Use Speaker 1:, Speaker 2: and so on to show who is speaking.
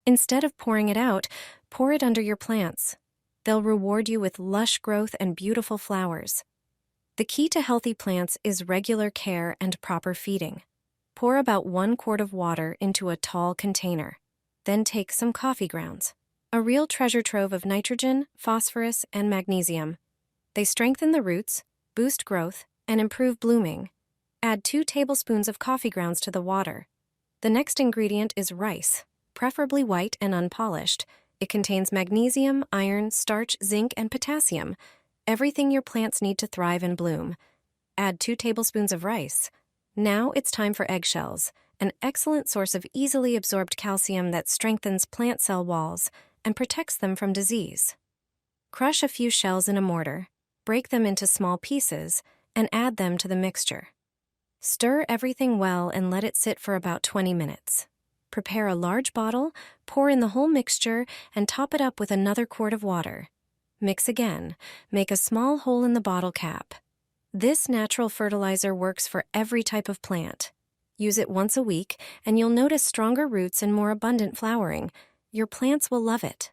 Speaker 1: Instead of pouring it out, pour it under your plants. They'll reward you with lush growth and beautiful flowers. The key to healthy plants is regular care and proper feeding. Pour about 1 quart of water into a tall container. Then take some coffee grounds, a real treasure trove of nitrogen, phosphorus, and magnesium. They strengthen the roots, boost growth, and improve blooming. Add 2 tablespoons of coffee grounds to the water. The next ingredient is rice, preferably white and unpolished. It contains magnesium, iron, starch, zinc, and potassium, everything your plants need to thrive and bloom. Add 2 tablespoons of rice. Now it's time for eggshells, an excellent source of easily absorbed calcium that strengthens plant cell walls and protects them from disease. Crush a few shells in a mortar, break them into small pieces, and add them to the mixture. Stir everything well and let it sit for about 20 minutes. Prepare a large bottle, pour in the whole mixture, and top it up with another quart of water. Mix again. Make a small hole in the bottle cap. This natural fertilizer works for every type of plant. Use it once a week, and you'll notice stronger roots and more abundant flowering. Your plants will love it.